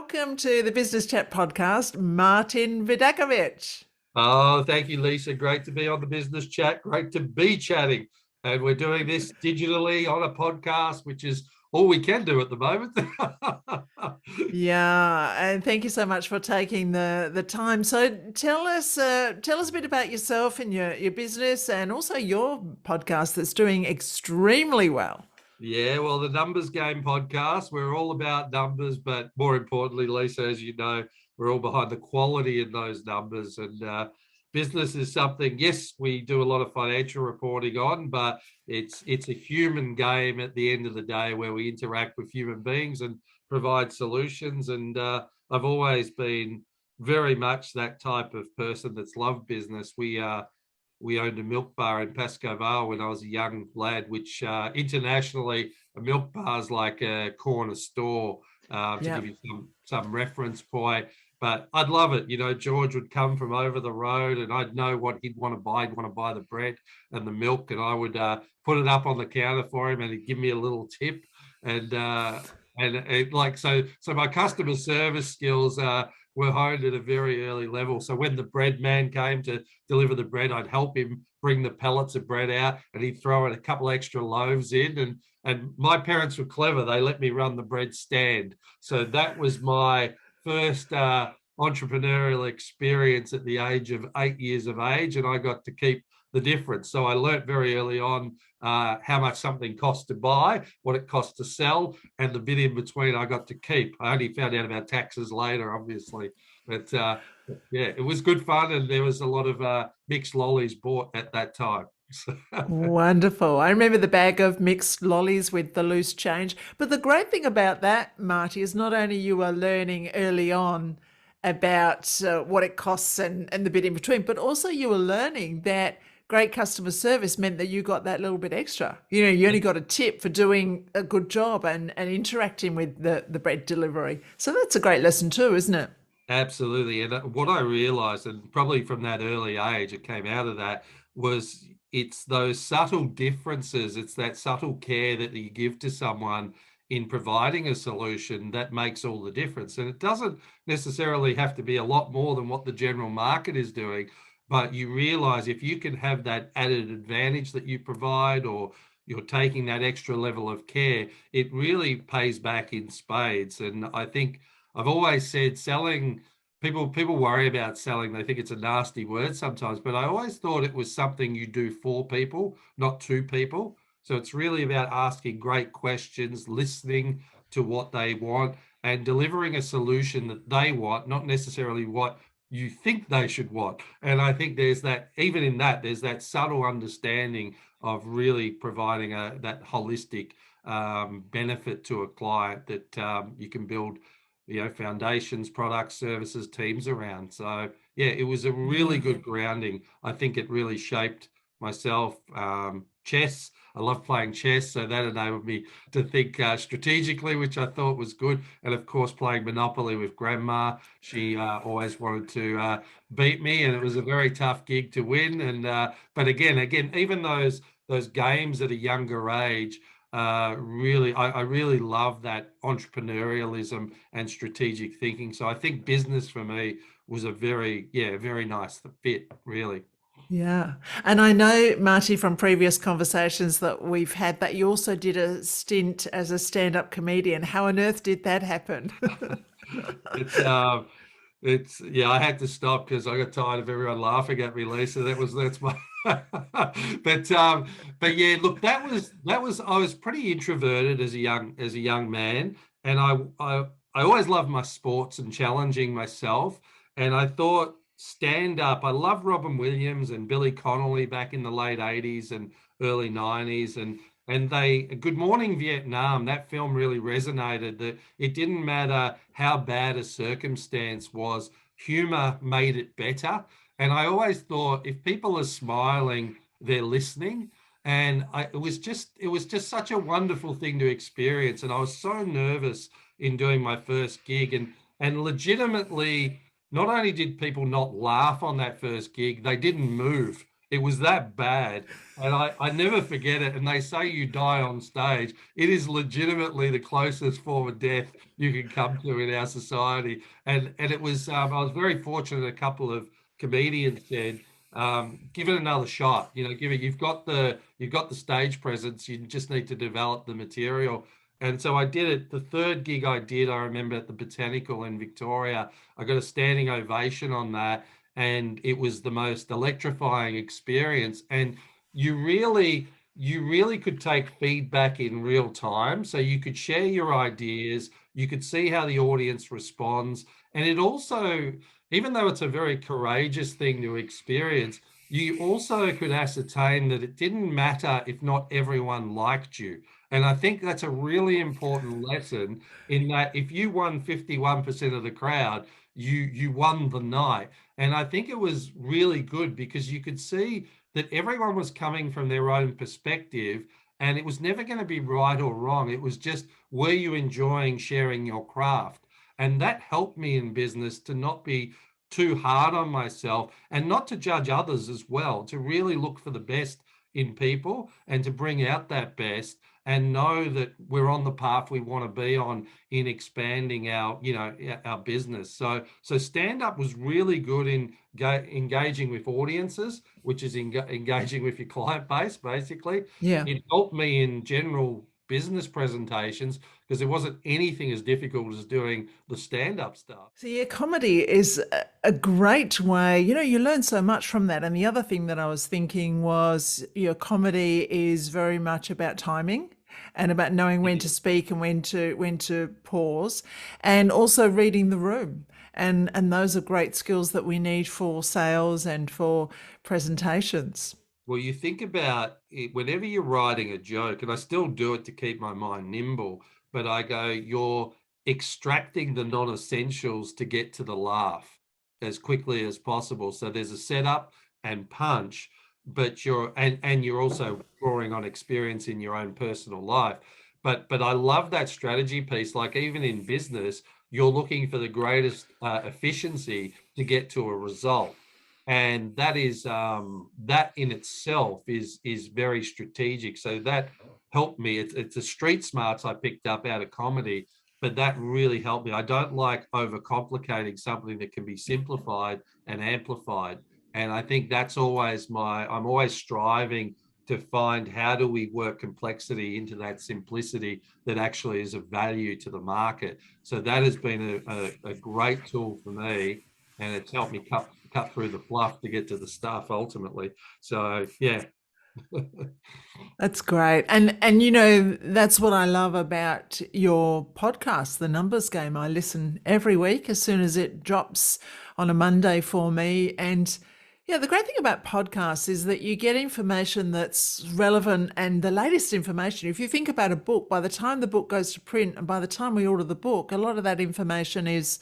welcome to the Business Chat podcast, Martin Vidakovic. Oh, thank you, Lisa. Great to be on the Business Chat. Great to be chatting. And we're doing this digitally on a podcast, which is all we can do at the moment. Yeah, and thank you so much for taking the time. So tell us a bit about yourself and your business, and also your podcast that's doing extremely well. Yeah, well, the Numbers Game podcast, we're all about numbers, but more importantly, Lisa, as you know, we're all behind the quality in those numbers. And business is something, yes, we do a lot of financial reporting on, but it's a human game at the end of the day where we interact with human beings and provide solutions. And I've always been very much that type of person that's loved business. We owned a milk bar in Pascoe Vale when I was a young lad, which internationally, a milk bar is like a corner store, to give you some reference point. But I'd love it. You know, George would come from over the road and I'd know what he'd want to buy. He'd want to buy the bread and the milk, and I would put it up on the counter for him and he'd give me a little tip. And so my customer service skills were honed at a very early level. So when the bread man came to deliver the bread, I'd help him bring the pellets of bread out, and he'd throw in a couple extra loaves in. And my parents were clever. They let me run the bread stand. So that was my first entrepreneurial experience at the age of 8 years of age, and I got to keep the difference. So I learned very early on how much something cost to buy, what it cost to sell, and the bit in between I got to keep. I only found out about taxes later, obviously. But yeah, it was good fun, and there was a lot of mixed lollies bought at that time. Wonderful. I remember the bag of mixed lollies with the loose change. But the great thing about that, Marty, is not only you are learning early on about what it costs and the bit in between, but also you were learning that great customer service meant that you got that little bit extra. You know, you only got a tip for doing a good job and interacting with the bread delivery. So that's a great lesson too, isn't it? Absolutely. And what I realized, and probably from that early age, it came out of that, was it's those subtle differences. It's that subtle care that you give to someone in providing a solution that makes all the difference. And it doesn't necessarily have to be a lot more than what the general market is doing, but you realize if you can have that added advantage that you provide, or you're taking that extra level of care, it really pays back in spades. And I think I've always said selling, people worry about selling. They think it's a nasty word sometimes, but I always thought it was something you do for people, not to people. So it's really about asking great questions, listening to what they want, and delivering a solution that they want, not necessarily what you think they should want. And I think there's that, even in that, there's that subtle understanding of really providing that holistic benefit to a client that you can build, you know, foundations, products, services, teams around. So yeah, it was a really good grounding. I think it really shaped myself. Chess, I love playing chess, so that enabled me to think strategically, which I thought was good. And of course, playing Monopoly with Grandma, she always wanted to beat me, and it was a very tough gig to win. And but again, even those games at a younger age, really, I really love that entrepreneurialism and strategic thinking. So I think business for me was a very nice fit, really. Yeah. And I know, Marty, from previous conversations that we've had, that you also did a stint as a stand-up comedian. How on earth did that happen? It's it's yeah, I had to stop because I got tired of everyone laughing at me, Lisa. That's my but yeah, look, that was I was pretty introverted as a young man, and I always loved my sports and challenging myself. And I thought stand up. I love Robin Williams and Billy Connolly back in the late 80s and early 90s, and they Good Morning Vietnam, that film really resonated, that it didn't matter how bad a circumstance was, humor made it better. And I always thought if people are smiling, they're listening. And it was just such a wonderful thing to experience. And I was so nervous in doing my first gig, and legitimately, not only did people not laugh on that first gig, they didn't move. It was that bad. And I never forget it. And they say you die on stage. It is legitimately the closest form of death you can come to in our society. And it was I was very fortunate. A couple of comedians said, give it another shot. Give it. You've got the stage presence. You just need to develop the material. And so I did it. The third gig I did, I remember at the Botanical in Victoria, I got a standing ovation on that, and it was the most electrifying experience. And you really could take feedback in real time, so you could share your ideas, you could see how the audience responds, and it also, even though it's a very courageous thing to experience, you also could ascertain that it didn't matter if not everyone liked you. And I think that's a really important lesson, in that if you won 51% of the crowd, you won the night. And I think it was really good because you could see that everyone was coming from their own perspective, and it was never going to be right or wrong. It was just, were you enjoying sharing your craft? And that helped me in business to not be too hard on myself and not to judge others as well, to really look for the best in people and to bring out that best, and know that we're on the path we want to be on in expanding our business. So stand up was really good in engaging with audiences, which is engaging with your client base. Basically, Yeah. it helped me in general business presentations because there wasn't anything as difficult as doing the stand up stuff. So yeah, comedy is a great way. You learn so much from that. And the other thing that I was thinking was, comedy is very much about timing and about knowing when to speak and when to pause, and also reading the room. And those are great skills that we need for sales and for presentations. Well, you think about it whenever you're writing a joke, and I still do it to keep my mind nimble, but I go, you're extracting the non-essentials to get to the laugh as quickly as possible. So there's a setup and punch, but you're also drawing on experience in your own personal life. But I love that strategy piece. Like, even in business, you're looking for the greatest efficiency to get to a result, and that in itself is very strategic. So that helped me. It's the street smarts I picked up out of comedy, but that really helped me. I don't like overcomplicating something that can be simplified and amplified. And I think that's always I'm always striving to find, how do we work complexity into that simplicity that actually is of value to the market. So that has been a great tool for me, and it's helped me cut through the fluff to get to the stuff ultimately. So yeah. That's great. And that's what I love about your podcast, The Numbers Game. I listen every week as soon as it drops on a Monday for me. And yeah, the great thing about podcasts is that you get information that's relevant and the latest information. If you think about a book, by the time the book goes to print and by the time we order the book, a lot of that information is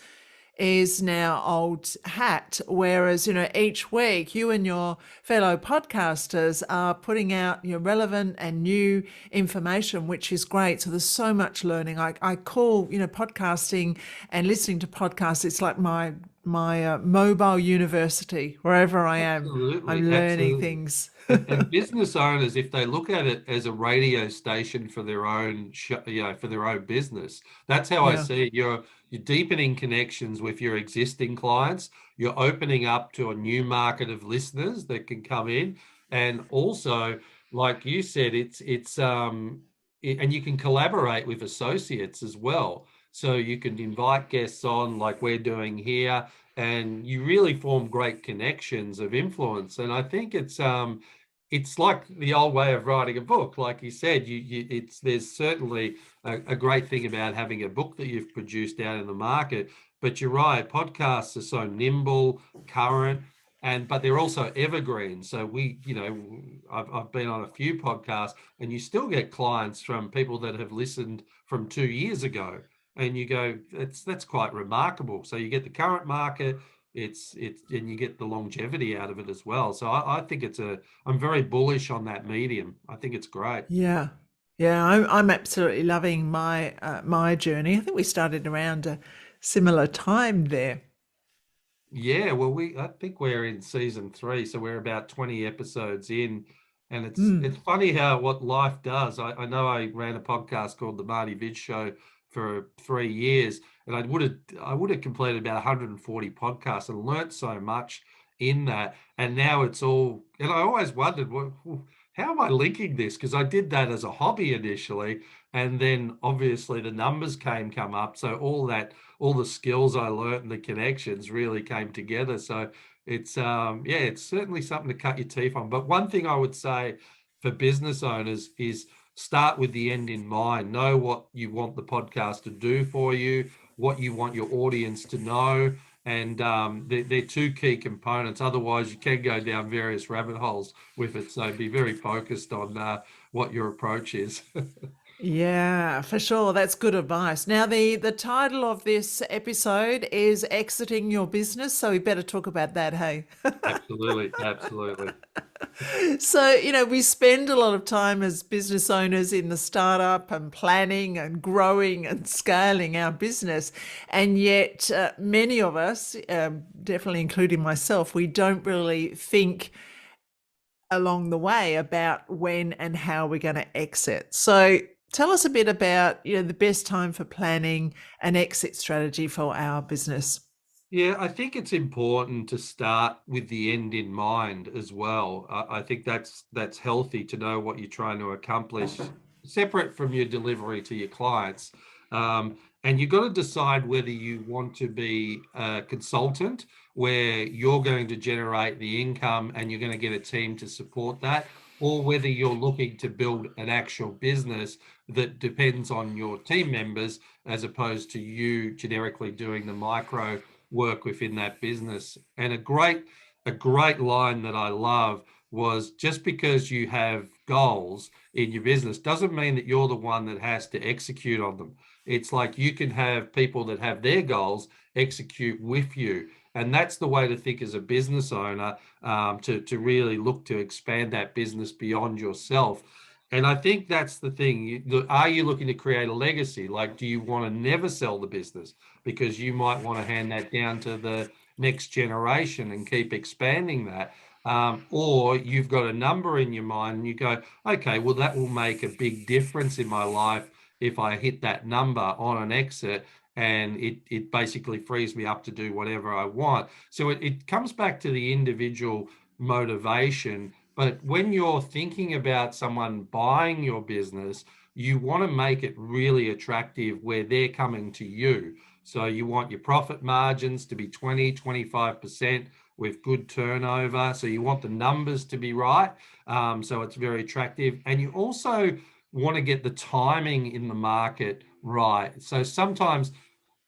now old hat. Whereas, each week you and your fellow podcasters are putting out your relevant and new information, which is great. So there's so much learning. I call, podcasting and listening to podcasts, it's like my mobile university. Wherever I am, Absolutely, I'm learning absolutely. things. And business owners, if they look at it as a radio station for their own, for their own business, that's how I Yeah. see it. You're deepening connections with your existing clients. You're opening up to a new market of listeners that can come in, and also, like you said, and you can collaborate with associates as well. So you can invite guests on, like we're doing here, and you really form great connections of influence. And I think it's like the old way of writing a book. Like you said, there's certainly a great thing about having a book that you've produced out in the market. But you're right, podcasts are so nimble, current, but they're also evergreen. So I've been on a few podcasts, and you still get clients from people that have listened from 2 years ago, and you go, that's quite remarkable. So you get the current market, and you get the longevity out of it as well. So I think I'm very bullish on that medium. I think it's great. Yeah. Yeah, I'm absolutely loving my journey. I think we started around a similar time there. Yeah, well, I think we're in season 3, so we're about 20 episodes in, and it's Mm. funny how what life does. I know I ran a podcast called the Marty Vid Show for 3 years, and I would have completed about 140 podcasts and learnt so much in that. And now it's all, and I always wondered, how am I linking this? Because I did that as a hobby initially, and then obviously the numbers come up, so all the skills I learned and the connections really came together. So it's certainly something to cut your teeth on. But one thing I would say for business owners is start with the end in mind. Know what you want the podcast to do for you, what you want your audience to know. And they're two key components. Otherwise, you can go down various rabbit holes with it. So be very focused on what your approach is. Yeah, for sure. That's good advice. Now, the title of this episode is Exiting Your Business, so we better talk about that, hey? Absolutely, absolutely. So, we spend a lot of time as business owners in the startup and planning and growing and scaling our business. And yet, many of us, definitely including myself, we don't really think along the way about when and how we're going to exit. So, tell us a bit about, the best time for planning an exit strategy for our business. Yeah, I think it's important to start with the end in mind as well. I think that's healthy to know what you're trying to accomplish, separate from your delivery to your clients. And you've got to decide whether you want to be a consultant where you're going to generate the income and you're going to get a team to support that, or whether you're looking to build an actual business that depends on your team members as opposed to you generically doing the micro work within that business. And a great line that I love was, just because you have goals in your business doesn't mean that you're the one that has to execute on them. It's like you can have people that have their goals execute with you. And that's the way to think as a business owner, to really look to expand that business beyond yourself. And I think that's the thing. Are you looking to create a legacy? Like, do you want to never sell the business? Because you might want to hand that down to the next generation and keep expanding that. Or you've got a number in your mind and you go, okay, well, that will make a big difference in my life if I hit that number on an exit, and it basically frees me up to do whatever I want. So it comes back to the individual motivation. But when you're thinking about someone buying your business, you want to make it really attractive where they're coming to you. So you want your profit margins to be 20, 25% with good turnover. So you want the numbers to be right. So it's very attractive. And you also want to get the timing in the market right. So sometimes,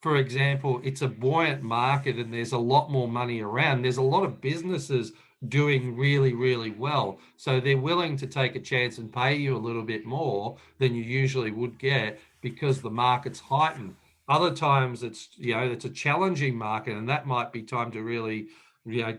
for example, it's a buoyant market and there's a lot more money around. There's a lot of businesses doing really, really well. So they're willing to take a chance and pay you a little bit more than you usually would get because the market's heightened. Other times it's a challenging market, and that might be time to really,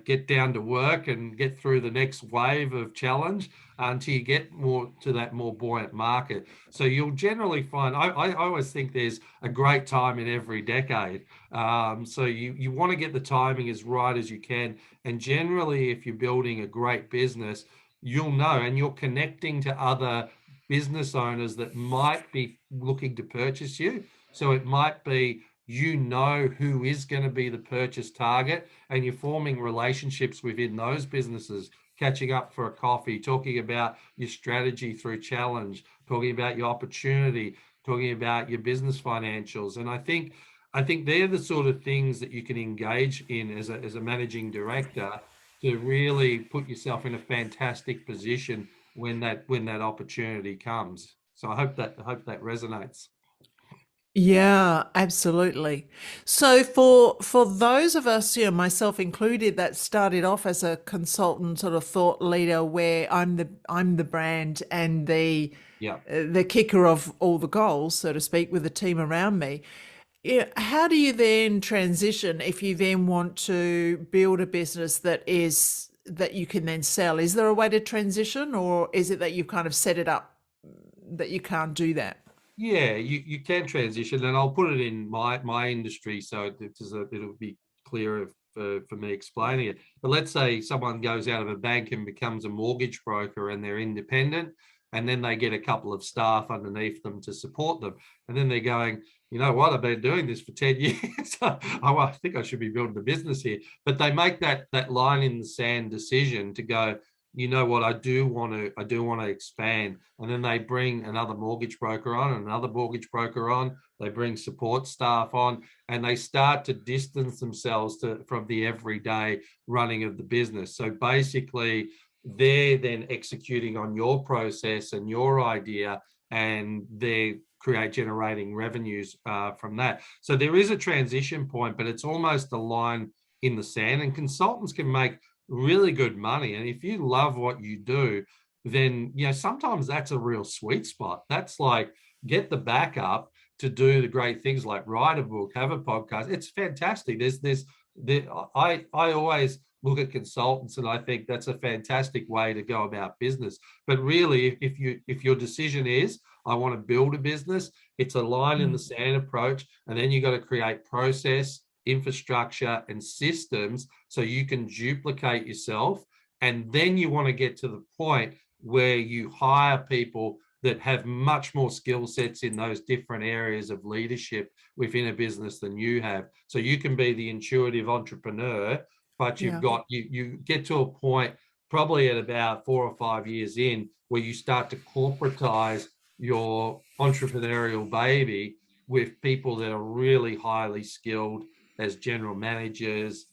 get down to work and get through the next wave of challenge until you get more to that more buoyant market. So you'll generally find, I always think there's a great time in every decade. So you want to get the timing as right as you can. And generally, if you're building a great business, you'll know, and you're connecting to other business owners that might be looking to purchase you. So it might be, who is going to be the purchase target, and you're forming relationships within those businesses, catching up for a coffee, talking about your strategy through challenge, talking about your opportunity, talking about your business financials. And I think they're the sort of things that you can engage in as a managing director to really put yourself in a fantastic position when that opportunity comes. So I hope that resonates. Yeah, absolutely. So for those of us, myself included, that started off as a consultant sort of thought leader, where I'm the brand and the Yeah. the kicker of all the goals, so to speak, with the team around me. Yeah, how do you then transition if you then want to build a business that you can then sell? Is there a way to transition, or is it that you've kind of set it up that you can't do that? Yeah, you can transition, and I'll put it in my industry so it'll be clearer for me explaining it. But let's say someone goes out of a bank and becomes a mortgage broker, and they're independent, and then they get a couple of staff underneath them to support them, and then they're going, you know what, I've been doing this for 10 years. I think I should be building a business here. But they make that line in the sand decision to go, you know what, I do want to expand. And then they bring another mortgage broker on, and another mortgage broker on, they bring support staff on, and they start to distance themselves from the everyday running of the business. So basically, they're then executing on your process and your idea, and they're generating revenues from that. So there is a transition point, but it's almost a line in the sand, and consultants can make really good money. And if you love what you do, then, you know, sometimes that's a real sweet spot. That's like, get the backup to do the great things like write a book, have a podcast. It's fantastic. I always look at consultants and I think that's a fantastic way to go about business. But really, if your decision is, I want to build a business, it's a line in the sand approach. And then you got to create process, infrastructure, and systems so you can duplicate yourself. And then you want to get to the point where you hire people that have much more skill sets in those different areas of leadership within a business than you have. So you can be the intuitive entrepreneur, but you've got, you get to a point probably at about 4 or 5 years in where you start to corporatize your entrepreneurial baby with people that are really highly skilled as general managers,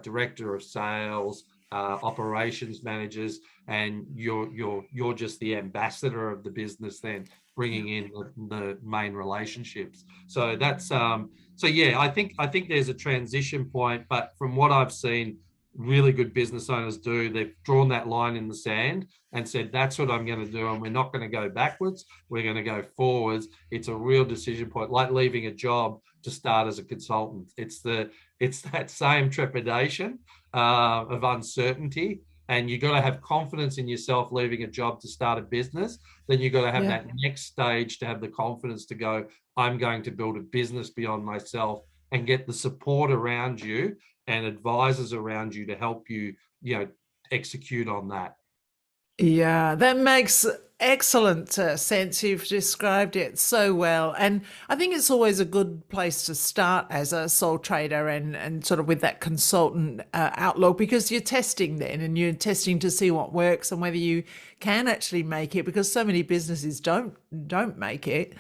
director of sales, operations managers, and you're just the ambassador of the business, then bringing in the main relationships. So that's so yeah, I think there's a transition point, but from what I've seen really good business owners do, they've drawn that line in the sand and said, that's what I'm going to do, and we're not going to go backwards, we're going to go forwards. It's a real decision point, like leaving a job to start as a consultant. It's that same trepidation of uncertainty, and you got to have confidence in yourself leaving a job to start a business. Then you got to have that next stage to have the confidence to go, I'm going to build a business beyond myself, and get the support around you and advisors around you to help you, you know, execute on that. Yeah, that makes excellent sense. You've described it so well. And I think it's always a good place to start as a sole trader and sort of with that consultant outlook, because you're testing then, and you're testing to see what works and whether you can actually make it, because so many businesses don't make it.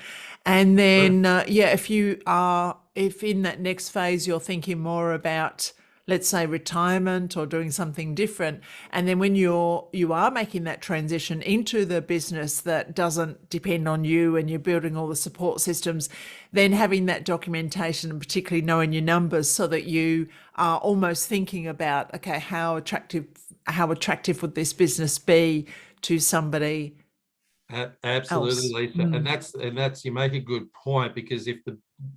And then, if in that next phase you're thinking more about, let's say, retirement or doing something different, and then when you are making that transition into the business that doesn't depend on you, and you're building all the support systems, then having that documentation and particularly knowing your numbers, so that you are almost thinking about, okay, how attractive would this business be to somebody Absolutely, else? Lisa. And that's you make a good point, because if the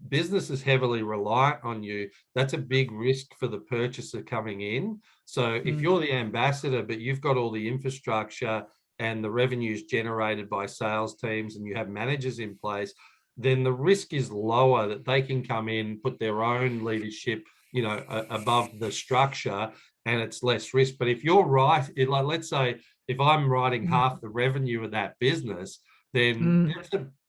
business is heavily reliant on you, that's a big risk for the purchaser coming in. So if you're the ambassador, but you've got all the infrastructure and the revenues generated by sales teams, and you have managers in place, then the risk is lower that they can come in, put their own leadership, you know, above the structure, and it's less risk. But if you're right, like, let's say if I'm writing half the revenue of that business, then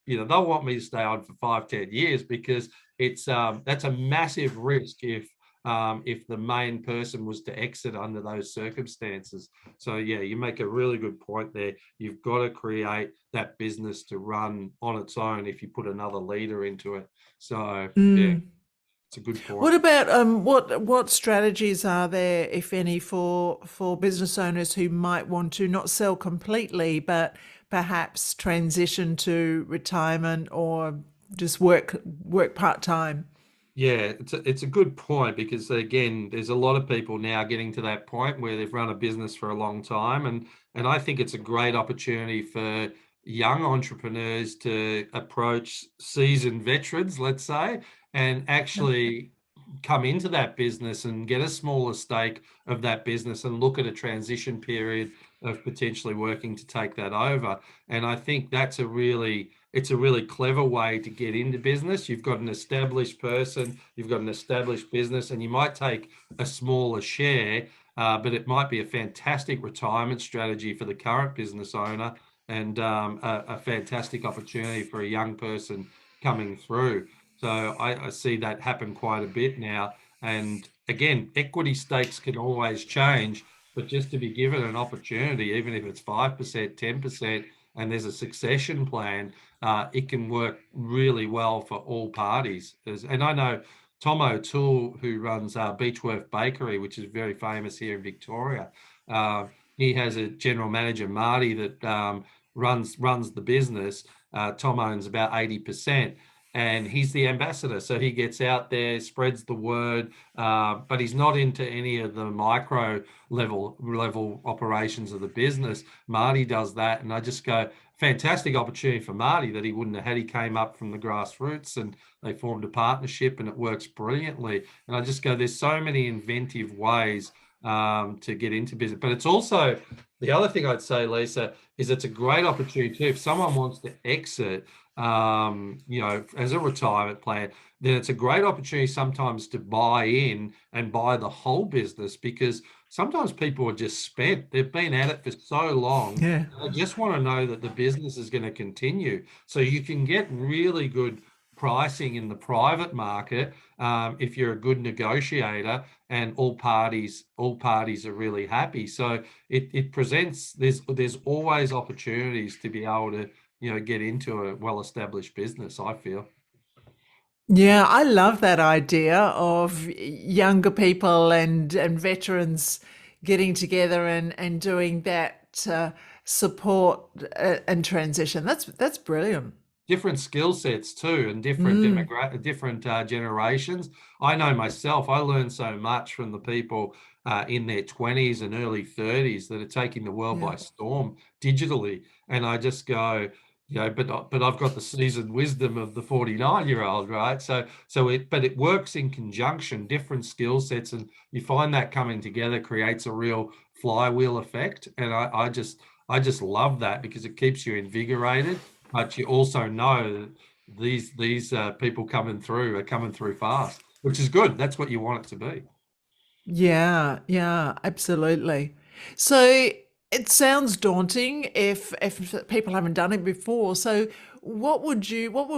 they'll want me to stay on for 5-10 years, because it's that's a massive risk if the main person was to exit under those circumstances. So yeah, you make a really good point there. You've got to create that business to run on its own if you put another leader into it. So yeah, it's a good point. What about what strategies are there, if any, for business owners who might want to not sell completely, but perhaps transition to retirement or just work part-time? Yeah, it's a good point, because again, there's a lot of people now getting to that point where they've run a business for a long time, and I think it's a great opportunity for young entrepreneurs to approach seasoned veterans, let's say, and actually come into that business and get a smaller stake of that business and look at a transition period of potentially working to take that over. And I think that's a really it's a really clever way to get into business. You've got an established person, you've got an established business, and you might take a smaller share, but it might be a fantastic retirement strategy for the current business owner, and a fantastic opportunity for a young person coming through. So I see that happen quite a bit now. And again, equity stakes can always change, but just to be given an opportunity, even if it's 5%, 10%, and there's a succession plan, it can work really well for all parties. And I know Tom O'Toole, who runs Beechworth Bakery, which is very famous here in Victoria. Uh, he has a general manager, Marty, that runs the business. Tom owns about 80%. And he's the ambassador, so he gets out there, spreads the word, but he's not into any of the micro level operations of the business. Marty does that, and I just go, fantastic opportunity for Marty that he wouldn't have had. He came up from the grassroots, and they formed a partnership, and it works brilliantly. And I just go, there's so many inventive ways to get into business, but it's also the other thing I'd say, Lisa, is it's a great opportunity too. If someone wants to exit, as a retirement plan, then it's a great opportunity sometimes to buy in and buy the whole business, because sometimes people are just spent. They've been at it for so long. Yeah. They just want to know that the business is going to continue. So you can get really good pricing in the private market if you're a good negotiator, and all parties are really happy. So it presents, there's always opportunities to be able to get into a well-established business, I feel. Yeah, I love that idea of younger people and veterans getting together and doing that support and transition. That's brilliant. Different skill sets too, and different Mm, generations. I know myself, I learned so much from the people in their 20s and early 30s that are taking the world yeah. by storm digitally. And I just go, but I've got the seasoned wisdom of the 49-year-old, right? But it works in conjunction, different skill sets, and you find that coming together creates a real flywheel effect. And I just love that, because it keeps you invigorated, but you also know that these people are coming through fast, which is good. That's what you want it to be. Yeah, yeah, absolutely. So it sounds daunting if people haven't done it before. So what would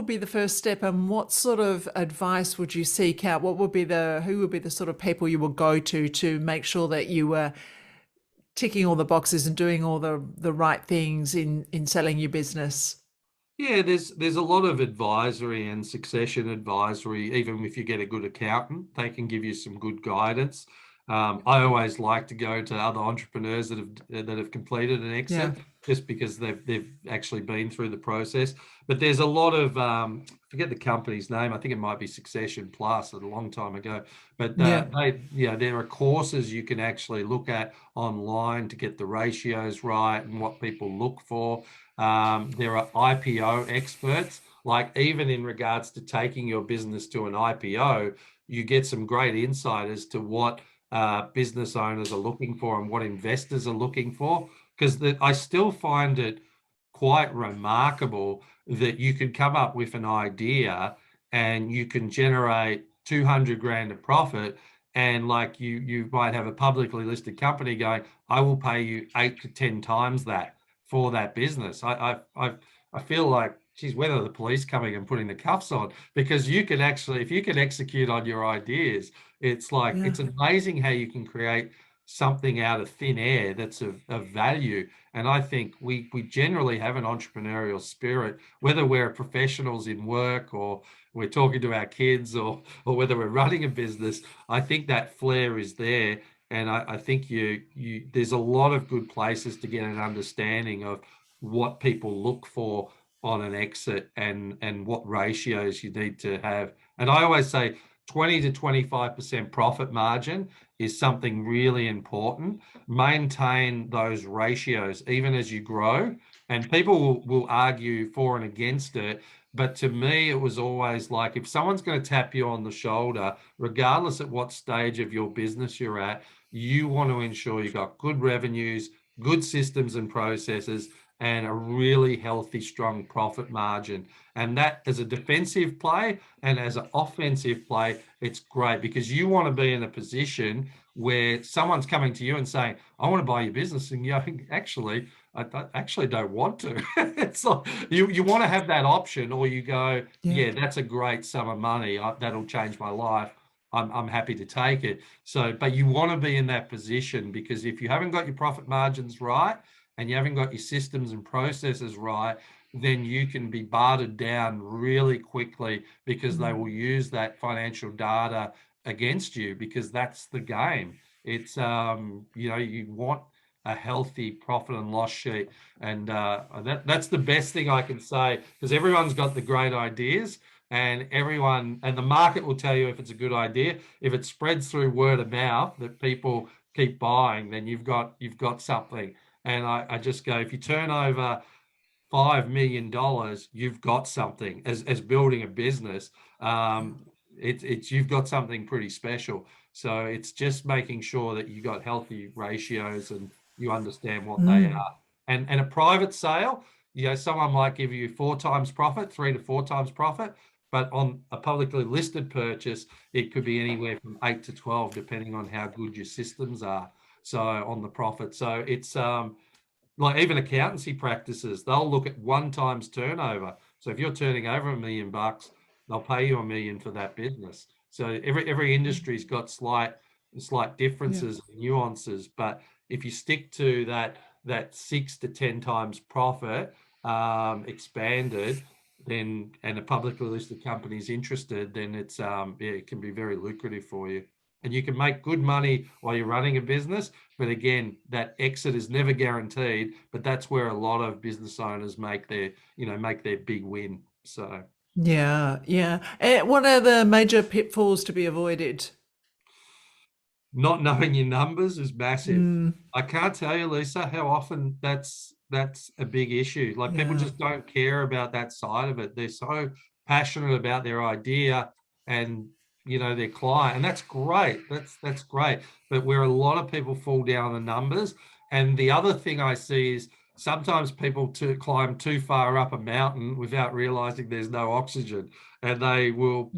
be the first step, and what sort of advice would you seek out? Who would be the sort of people you would go to make sure that you were ticking all the boxes and doing all the right things in selling your business? Yeah, there's a lot of advisory and succession advisory. Even if you get a good accountant, they can give you some good guidance. I always like to go to other entrepreneurs that have completed an Yeah, exit, just because they've actually been through the process. But there's a lot of forget the company's name. I think it might be Succession Plus, a long time ago. But yeah, there are courses you can actually look at online to get the ratios right and what people look for. There are IPO experts, like even in regards to taking your business to an IPO, you get some great insight as to what business owners are looking for and what investors are looking for. Because I still find it quite remarkable that you could come up with an idea and you can generate 200 grand of profit, and like you might have a publicly listed company going, I will pay you 8 to 10 times that for that business. I feel like, geez, when are the police coming and putting the cuffs on? Because you can actually, if you can execute on your ideas, it's like, yeah. it's amazing how you can create something out of thin air that's of value. And I think we generally have an entrepreneurial spirit, whether we're professionals in work, or we're talking to our kids, or whether we're running a business. I think that flair is there. And I think there's a lot of good places to get an understanding of what people look for on an exit, and what ratios you need to have. And I always say 20 to 25% profit margin is something really important. Maintain those ratios even as you grow. And people will argue for and against it. But to me, it was always like, if someone's going to tap you on the shoulder, regardless at what stage of your business you're at, you want to ensure you've got good revenues, good systems and processes, and a really healthy, strong profit margin. And that, as a defensive play and as an offensive play, it's great, because you want to be in a position where someone's coming to you and saying, I want to buy your business, and you think, actually, I actually don't want to. It's like you want to have that option, or you go, Yeah. yeah, that's a great sum of money. That'll change my life. I'm happy to take it. So, but you want to be in that position, because if you haven't got your profit margins right and you haven't got your systems and processes right, then you can be bartered down really quickly, because they will use that financial data against you, because that's the game. It's you want a healthy profit and loss sheet, and that's the best thing I can say, because everyone's got the great ideas, and the market will tell you if it's a good idea. If it spreads through word of mouth that people keep buying, then you've got something. And I just go, if you turn over $5 million, you've got something as building a business. It's you've got something pretty special. So it's just making sure that you got healthy ratios and you understand what they are. And a private sale, someone might give you 4 times profit, 3 to 4 times profit, but on a publicly listed purchase, it could be anywhere from 8 to 12, depending on how good your systems are. So on the profit, so it's like even accountancy practices, they'll look at 1 times turnover. So if you're turning over $1 million, they'll pay you $1 million for that business. So every industry's got slight differences, and nuances. But if you stick to that 6 to 10 times profit expanded, then, and a publicly listed company is interested, then it's it can be very lucrative for you. And you can make good money while you're running a business. But again, that exit is never guaranteed, but that's where a lot of business owners make their big win. So Yeah. What are the major pitfalls to be avoided? not knowing your numbers is massive. I can't tell you, Lisa, how often that's a big issue. Like, people Yeah. just don't care about that side of it. They're so passionate about their idea and their client, and that's great. That's great. But where a lot of people fall down the numbers, and the other thing I see is sometimes people to climb too far up a mountain without realizing there's no oxygen, and they will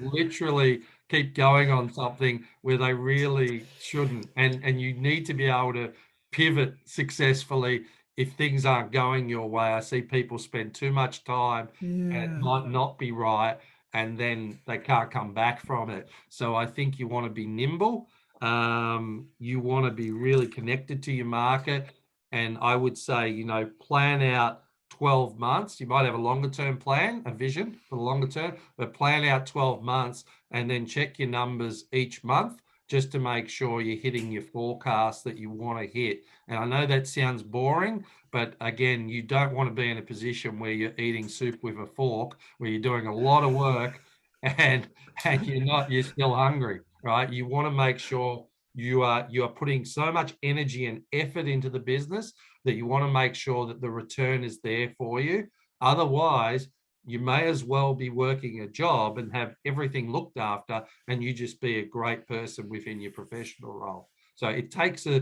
literally keep going on something where they really shouldn't. And you need to be able to pivot successfully if things aren't going your way. I see people spend too much time and it might not be right, and then they can't come back from it. So I think you want to be nimble. You want to be really connected to your market. And I would say, plan out 12 months. You might have a longer term plan, a vision for the longer term, but plan out 12 months and then check your numbers each month, just to make sure you're hitting your forecast that you want to hit. And I know that sounds boring, but again, you don't want to be in a position where you're eating soup with a fork, where you're doing a lot of work and you're still hungry, right? You want to make sure you are putting so much energy and effort into the business that you want to make sure that the return is there for you. Otherwise, you may as well be working a job and have everything looked after, and you just be a great person within your professional role. So it takes a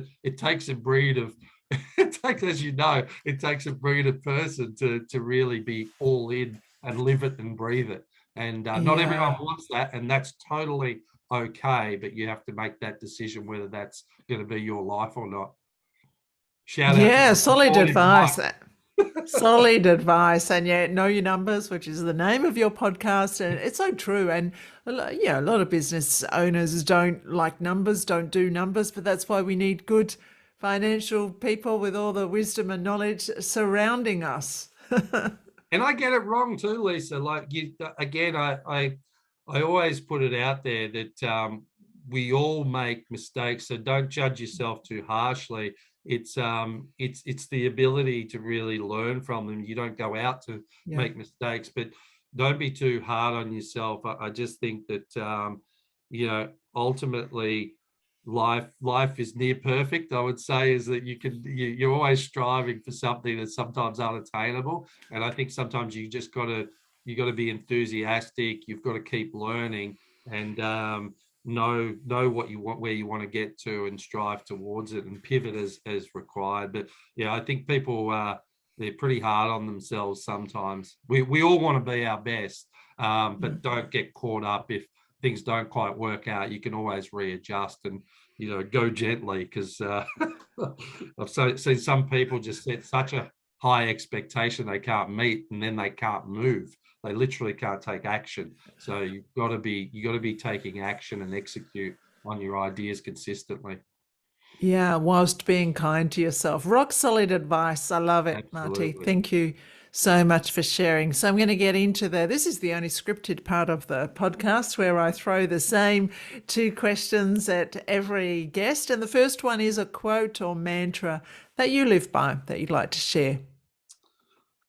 breed of it takes a breed of person to really be all in and live it and breathe it. And not everyone wants that, and that's totally okay. But you have to make that decision whether that's going to be your life or not. Shout out to Yeah, my solid supportive advice. wife. Solid advice. And yeah, know your numbers, which is the name of your podcast. And it's so true. And a lot of business owners don't like numbers, don't do numbers, but that's why we need good financial people with all the wisdom and knowledge surrounding us. And I get it wrong too, Lisa. Like, again, I always put it out there that we all make mistakes, so don't judge yourself too harshly. It's the ability to really learn from them. You don't go out to make mistakes, but don't be too hard on yourself. I just think that ultimately life is near perfect. I would say is that you're always striving for something that's sometimes unattainable, and I think sometimes you got to be enthusiastic. You've got to keep learning and know what you want, where you want to get to, and strive towards it and pivot as required. But yeah, I think people they're pretty hard on themselves sometimes. We all want to be our best, Mm. but don't get caught up if things don't quite work out. You can always readjust and go gently, because I've seen some people just set such a high expectation they can't meet, and then they can't move. They literally can't take action. So you got to be taking action and execute on your ideas consistently. Yeah, whilst being kind to yourself. Rock solid advice. I love it, Marty. Absolutely. Thank you so much for sharing. So I'm going to get into this is the only scripted part of the podcast where I throw the same two questions at every guest. And the first one is a quote or mantra that you live by that you'd like to share.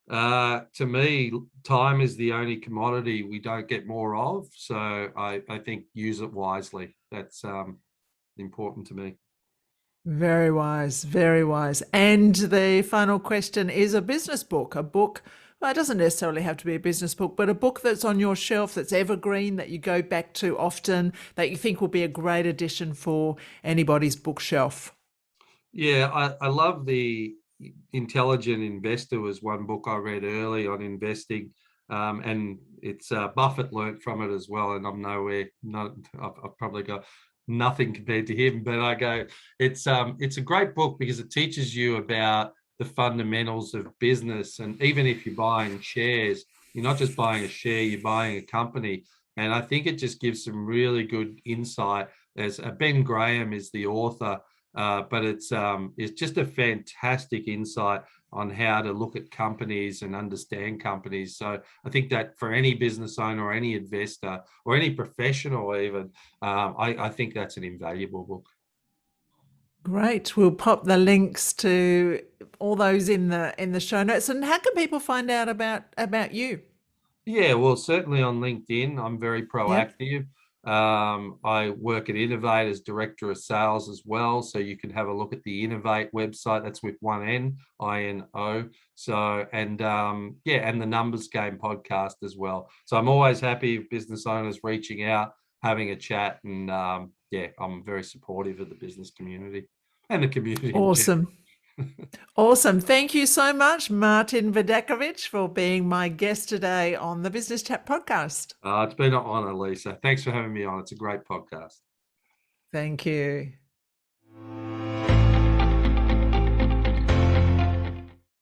To me, time is the only commodity we don't get more of. So I think use it wisely. That's important to me. Very wise, very wise. And the final question is a business book, a book. Well, it doesn't necessarily have to be a business book, but a book that's on your shelf, that's evergreen, that you go back to often, that you think will be a great addition for anybody's bookshelf. Yeah, I love the Intelligent Investor was one book I read early on investing, and it's Buffett learnt from it as well. And I'm nowhere, not I've probably got nothing compared to him, but I go, it's a great book because it teaches you about the fundamentals of business. And even if you're buying shares, you're not just buying a share, you're buying a company. And I think it just gives some really good insight. As Ben Graham is the author, but it's just a fantastic insight on how to look at companies and understand companies. So I think that for any business owner or any investor or any professional even, I think that's an invaluable book. Great. We'll pop the links to all those in the show notes. And how can people find out about you? Yeah, well, certainly on LinkedIn, I'm very Yep. proactive. I work at Innovate as Director of Sales as well. So you can have a look at the Innovate website. That's with one N, INO. So, and and the Numbers Game podcast as well. So I'm always happy if business owners reaching out, having a chat. And I'm very supportive of the business community and the community in general. Awesome. Awesome. Thank you so much, Martin Vidakovic, for being my guest today on the Business Chat podcast. It's been an honor, Lisa. Thanks for having me on. It's a great podcast. Thank you.